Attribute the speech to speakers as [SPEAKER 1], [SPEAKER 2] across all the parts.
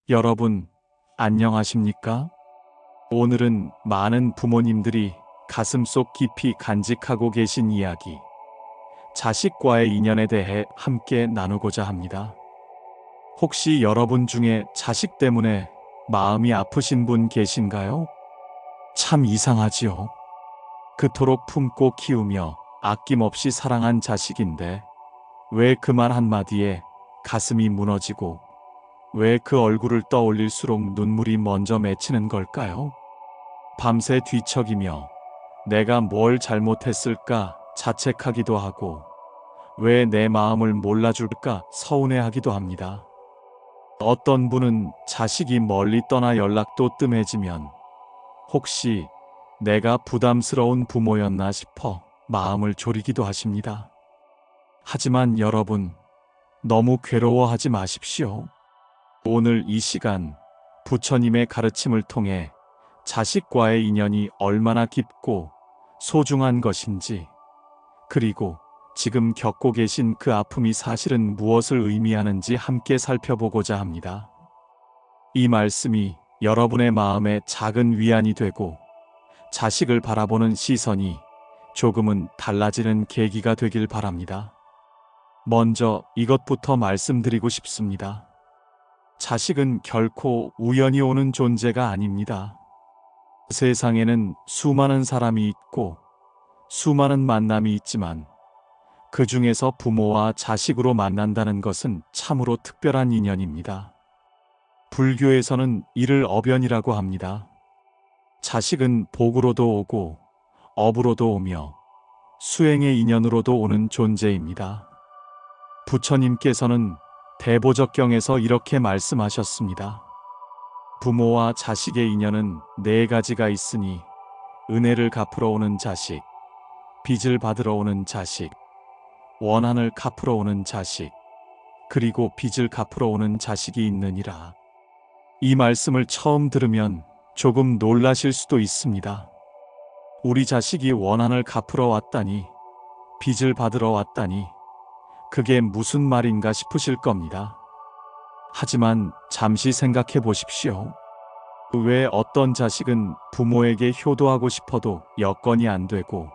[SPEAKER 1] 여러분, 안녕하십니까? 오늘은 많은 부모님들이 가슴속 깊이 간직하고 계신 이야기, 자식과의 인연에 대해 함께 나누고자 합니다. 혹시 여러분 중에 자식 때문에 마음이 아프신 분 계신가요? 참 이상하지요. 그토록 품고 키우며 아낌없이 사랑한 자식인데 왜 그 말 한마디에 가슴이 무너지고 왜 그 얼굴을 떠올릴수록 눈물이 먼저 맺히는 걸까요? 밤새 뒤척이며 내가 뭘 잘못했을까 자책하기도 하고 왜 내 마음을 몰라줄까 서운해하기도 합니다. 어떤 분은 자식이 멀리 떠나 연락도 뜸해지면 혹시 내가 부담스러운 부모였나 싶어 마음을 졸이기도 하십니다. 하지만 여러분, 너무 괴로워하지 마십시오. 오늘 이 시간 부처님의 가르침을 통해 자식과의 인연이 얼마나 깊고 소중한 것인지, 그리고 지금 겪고 계신 그 아픔이 사실은 무엇을 의미하는지 함께 살펴보고자 합니다. 이 말씀이 여러분의 마음에 작은 위안이 되고 자식을 바라보는 시선이 조금은 달라지는 계기가 되길 바랍니다. 먼저 이것부터 말씀드리고 싶습니다. 자식은 결코 우연히 오는 존재가 아닙니다. 세상에는 수많은 사람이 있고 수많은 만남이 있지만 그 중에서 부모와 자식으로 만난다는 것은 참으로 특별한 인연입니다. 불교에서는 이를 어변이라고 합니다. 자식은 복으로도 오고 업으로도 오며 수행의 인연으로도 오는 존재입니다. 부처님께서는 대보적경에서 이렇게 말씀하셨습니다. 부모와 자식의 인연은 네 가지가 있으니 은혜를 갚으러 오는 자식, 빚을 받으러 오는 자식, 원한을 갚으러 오는 자식, 그리고 빚을 갚으러 오는 자식이 있느니라. 이 말씀을 처음 들으면 조금 놀라실 수도 있습니다. 우리 자식이 원한을 갚으러 왔다니, 빚을 받으러 왔다니, 그게 무슨 말인가 싶으실 겁니다. 하지만 잠시 생각해 보십시오. 왜 어떤 자식은 부모에게 효도하고 싶어도 여건이 안 되고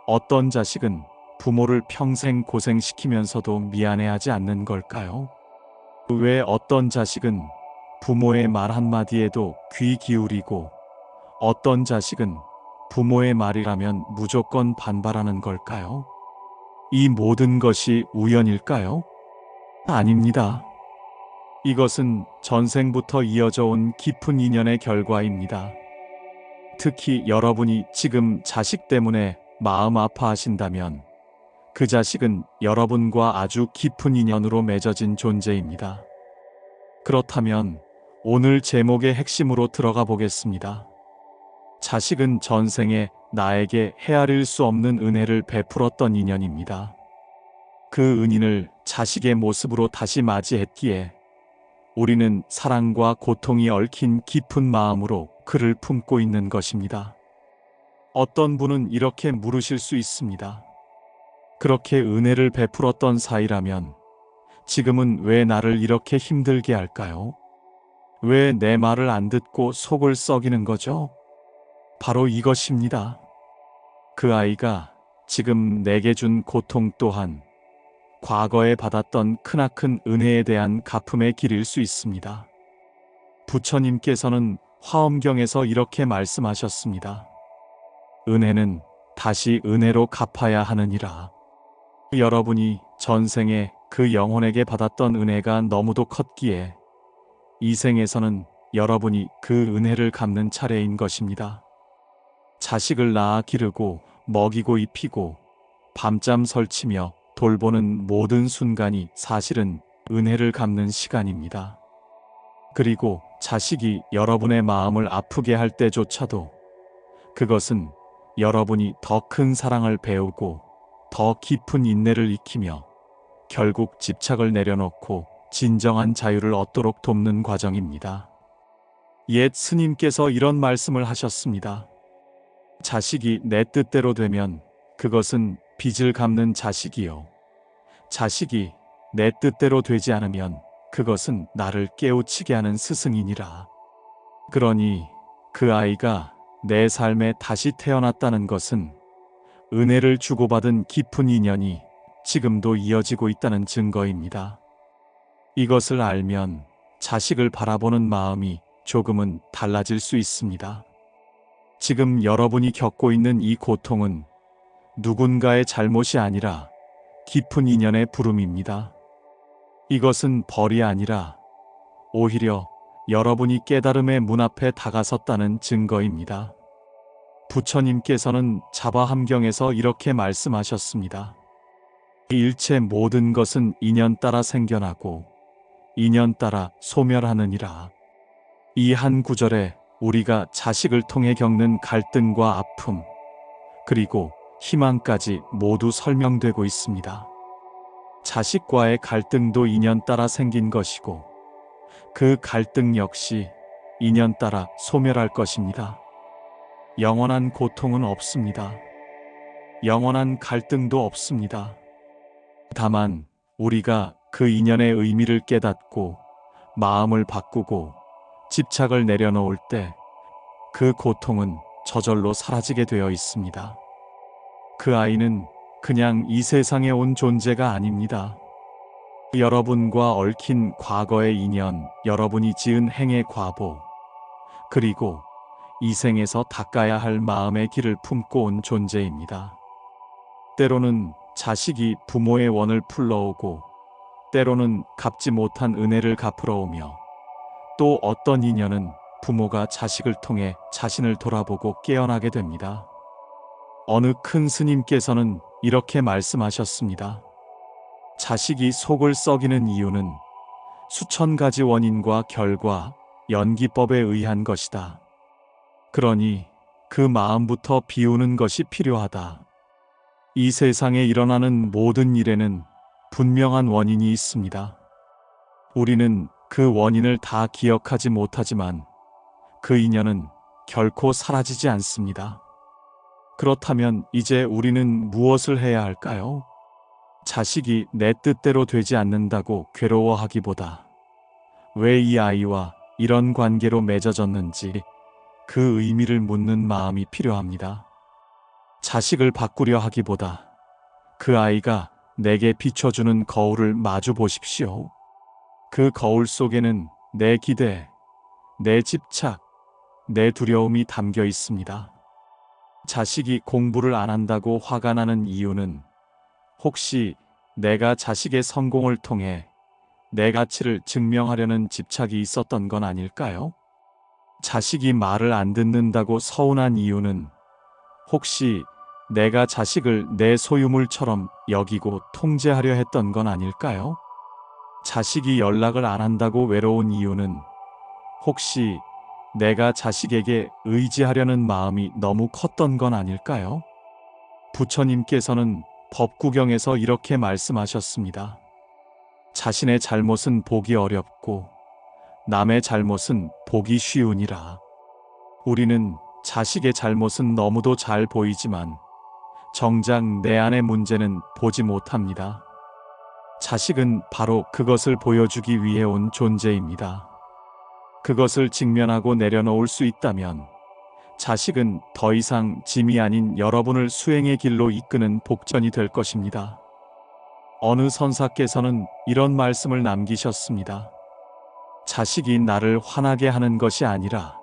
[SPEAKER 1] 어떤 자식은 부모를 평생 고생시키면서도 미안해하지 않는 걸까요? 왜 어떤 자식은 부모의 말 한마디에도 귀 기울이고 어떤 자식은 부모의 말이라면 무조건 반발하는 걸까요? 이 모든 것이 우연일까요? 아닙니다. 이것은 전생부터 이어져 온 깊은 인연의 결과입니다. 특히 여러분이 지금 자식 때문에 마음 아파하신다면 그 자식은 여러분과 아주 깊은 인연으로 맺어진 존재입니다. 그렇다면 오늘 제목의 핵심으로 들어가 보겠습니다. 자식은 전생에 나에게 헤아릴 수 없는 은혜를 베풀었던 인연입니다. 그 은인을 자식의 모습으로 다시 맞이했기에 우리는 사랑과 고통이 얽힌 깊은 마음으로 그를 품고 있는 것입니다. 어떤 분은 이렇게 물으실 수 있습니다. 그렇게 은혜를 베풀었던 사이라면 지금은 왜 나를 이렇게 힘들게 할까요? 왜 내 말을 안 듣고 속을 썩이는 거죠? 바로 이것입니다. 그 아이가 지금 내게 준 고통 또한 과거에 받았던 크나큰 은혜에 대한 갚음의 길일 수 있습니다. 부처님께서는 화엄경에서 이렇게 말씀하셨습니다. 은혜는 다시 은혜로 갚아야 하느니라. 여러분이 전생에 그 영혼에게 받았던 은혜가 너무도 컸기에 이 생에서는 여러분이 그 은혜를 갚는 차례인 것입니다. 자식을 낳아 기르고 먹이고 입히고 밤잠 설치며 돌보는 모든 순간이 사실은 은혜를 갚는 시간입니다. 그리고 자식이 여러분의 마음을 아프게 할 때조차도 그것은 여러분이 더 큰 사랑을 배우고 더 깊은 인내를 익히며 결국 집착을 내려놓고 진정한 자유를 얻도록 돕는 과정입니다. 옛 스님께서 이런 말씀을 하셨습니다. 자식이 내 뜻대로 되면 그것은 빚을 갚는 자식이요. 자식이 내 뜻대로 되지 않으면 그것은 나를 깨우치게 하는 스승이니라. 그러니 그 아이가 내 삶에 다시 태어났다는 것은 은혜를 주고받은 깊은 인연이 지금도 이어지고 있다는 증거입니다. 이것을 알면 자식을 바라보는 마음이 조금은 달라질 수 있습니다. 지금 여러분이 겪고 있는 이 고통은 누군가의 잘못이 아니라 깊은 인연의 부름입니다. 이것은 벌이 아니라 오히려 여러분이 깨달음의 문 앞에 다가섰다는 증거입니다. 부처님께서는 자바함경에서 이렇게 말씀하셨습니다. 일체 모든 것은 인연 따라 생겨나고 인연 따라 소멸하느니라. 이 한 구절에 우리가 자식을 통해 겪는 갈등과 아픔, 그리고 희망까지 모두 설명되고 있습니다. 자식과의 갈등도 인연 따라 생긴 것이고 그 갈등 역시 인연 따라 소멸할 것입니다. 영원한 고통은 없습니다. 영원한 갈등도 없습니다. 다만 우리가 그 인연의 의미를 깨닫고 마음을 바꾸고 집착을 내려놓을 때 그 고통은 저절로 사라지게 되어 있습니다. 그 아이는 그냥 이 세상에 온 존재가 아닙니다. 여러분과 얽힌 과거의 인연, 여러분이 지은 행의 과보, 그리고 이 생에서 닦아야 할 마음의 길을 품고 온 존재입니다. 때로는 자식이 부모의 원을 풀러오고 때로는 갚지 못한 은혜를 갚으러 오며 또 어떤 인연은 부모가 자식을 통해 자신을 돌아보고 깨어나게 됩니다. 어느 큰 스님께서는 이렇게 말씀하셨습니다. 자식이 속을 썩이는 이유는 수천 가지 원인과 결과, 연기법에 의한 것이다. 그러니 그 마음부터 비우는 것이 필요하다. 이 세상에 일어나는 모든 일에는 분명한 원인이 있습니다. 우리는 그 원인을 다 기억하지 못하지만 그 인연은 결코 사라지지 않습니다. 그렇다면 이제 우리는 무엇을 해야 할까요? 자식이 내 뜻대로 되지 않는다고 괴로워하기보다 왜 이 아이와 이런 관계로 맺어졌는지 그 의미를 묻는 마음이 필요합니다. 자식을 바꾸려 하기보다 그 아이가 내게 비춰주는 거울을 마주 보십시오. 그 거울 속에는 내 기대, 내 집착, 내 두려움이 담겨 있습니다. 자식이 공부를 안 한다고 화가 나는 이유는 혹시 내가 자식의 성공을 통해 내 가치를 증명하려는 집착이 있었던 건 아닐까요? 자식이 말을 안 듣는다고 서운한 이유는 혹시 내가 자식을 내 소유물처럼 여기고 통제하려 했던 건 아닐까요? 자식이 연락을 안 한다고 외로운 이유는 혹시 내가 자식에게 의지하려는 마음이 너무 컸던 건 아닐까요? 부처님께서는 법구경에서 이렇게 말씀하셨습니다. 자신의 잘못은 보기 어렵고 남의 잘못은 보기 쉬우니라. 우리는 자식의 잘못은 너무도 잘 보이지만 정작 내 안의 문제는 보지 못합니다. 자식은 바로 그것을 보여주기 위해 온 존재입니다. 그것을 직면하고 내려놓을 수 있다면 자식은 더 이상 짐이 아닌 여러분을 수행의 길로 이끄는 복전이 될 것입니다. 어느 선사께서는 이런 말씀을 남기셨습니다. 자식이 나를 화나게 하는 것이 아니라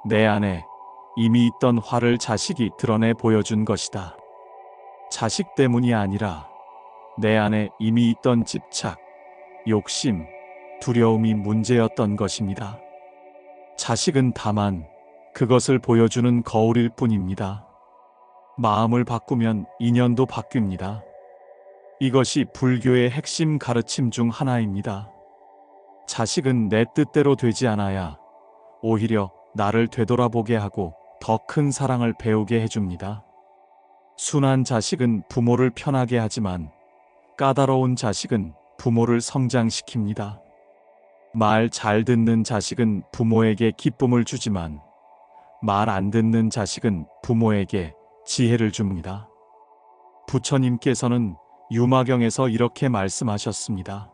[SPEAKER 1] 내 안에 이미 있던 화를 자식이 드러내 보여준 것이다. 자식 때문이 아니라 내 안에 이미 있던 집착, 욕심, 두려움이 문제였던 것입니다. 자식은 다만 그것을 보여주는 거울일 뿐입니다. 마음을 바꾸면 인연도 바뀝니다. 이것이 불교의 핵심 가르침 중 하나입니다. 자식은 내 뜻대로 되지 않아야 오히려 나를 되돌아보게 하고 더 큰 사랑을 배우게 해줍니다. 순한 자식은 부모를 편하게 하지만 까다로운 자식은 부모를 성장시킵니다. 말 잘 듣는 자식은 부모에게 기쁨을 주지만 말 안 듣는 자식은 부모에게 지혜를 줍니다. 부처님께서는 유마경에서 이렇게 말씀하셨습니다.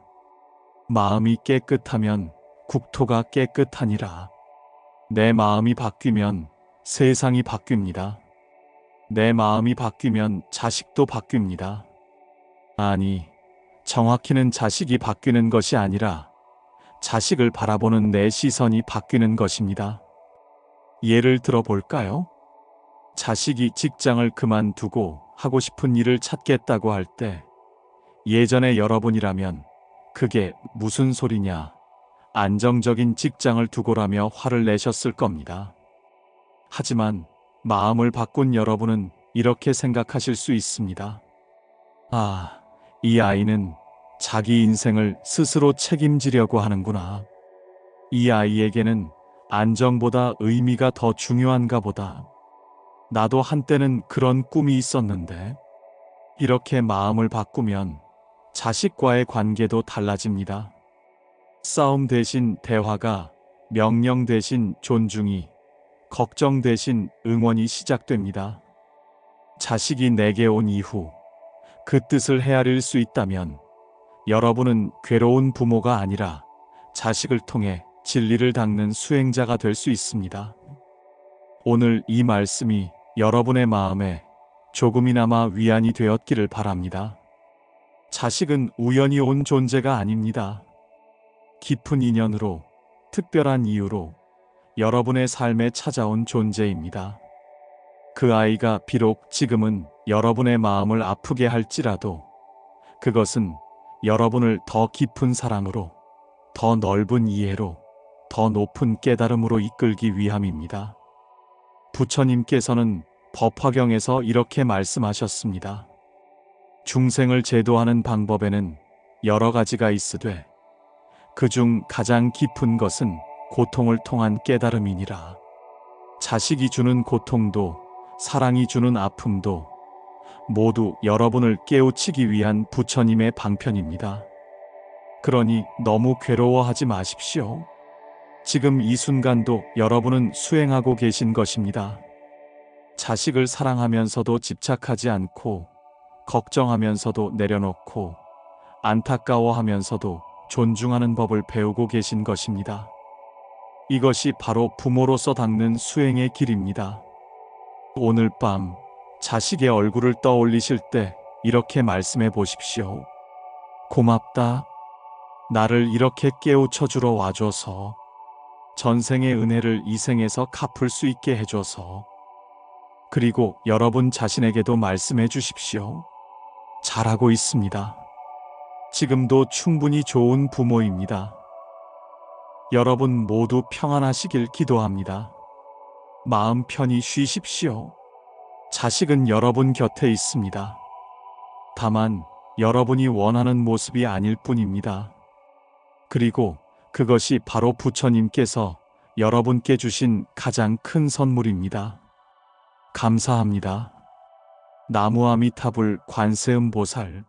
[SPEAKER 1] 마음이 깨끗하면 국토가 깨끗하니라. 내 마음이 바뀌면 세상이 바뀝니다. 내 마음이 바뀌면 자식도 바뀝니다. 아니, 정확히는 자식이 바뀌는 것이 아니라 자식을 바라보는 내 시선이 바뀌는 것입니다. 예를 들어 볼까요? 자식이 직장을 그만두고 하고 싶은 일을 찾겠다고 할 때 예전에 여러분이라면 그게 무슨 소리냐, 안정적인 직장을 두고라며 화를 내셨을 겁니다. 하지만 마음을 바꾼 여러분은 이렇게 생각하실 수 있습니다. 아, 이 아이는 자기 인생을 스스로 책임지려고 하는구나. 이 아이에게는 안정보다 의미가 더 중요한가 보다. 나도 한때는 그런 꿈이 있었는데. 이렇게 마음을 바꾸면 자식과의 관계도 달라집니다. 싸움 대신 대화가, 명령 대신 존중이, 걱정 대신 응원이 시작됩니다. 자식이 내게 온 이후 그 뜻을 헤아릴 수 있다면 여러분은 괴로운 부모가 아니라 자식을 통해 진리를 닦는 수행자가 될 수 있습니다. 오늘 이 말씀이 여러분의 마음에 조금이나마 위안이 되었기를 바랍니다. 자식은 우연히 온 존재가 아닙니다. 깊은 인연으로, 특별한 이유로 여러분의 삶에 찾아온 존재입니다. 그 아이가 비록 지금은 여러분의 마음을 아프게 할지라도 그것은 여러분을 더 깊은 사랑으로, 더 넓은 이해로, 더 높은 깨달음으로 이끌기 위함입니다. 부처님께서는 법화경에서 이렇게 말씀하셨습니다. 중생을 제도하는 방법에는 여러 가지가 있으되 그중 가장 깊은 것은 고통을 통한 깨달음이니라. 자식이 주는 고통도 사랑이 주는 아픔도 모두 여러분을 깨우치기 위한 부처님의 방편입니다. 그러니 너무 괴로워하지 마십시오. 지금 이 순간도 여러분은 수행하고 계신 것입니다. 자식을 사랑하면서도 집착하지 않고, 걱정하면서도 내려놓고, 안타까워하면서도 존중하는 법을 배우고 계신 것입니다. 이것이 바로 부모로서 닦는 수행의 길입니다. 오늘 밤 자식의 얼굴을 떠올리실 때 이렇게 말씀해 보십시오. 고맙다. 나를 이렇게 깨우쳐주러 와줘서, 전생의 은혜를 이 생에서 갚을 수 있게 해줘서. 그리고 여러분 자신에게도 말씀해 주십시오. 잘하고 있습니다. 지금도 충분히 좋은 부모입니다. 여러분 모두 평안하시길 기도합니다. 마음 편히 쉬십시오. 자식은 여러분 곁에 있습니다. 다만 여러분이 원하는 모습이 아닐 뿐입니다. 그리고 그것이 바로 부처님께서 여러분께 주신 가장 큰 선물입니다. 감사합니다. 나무아미타불 관세음보살.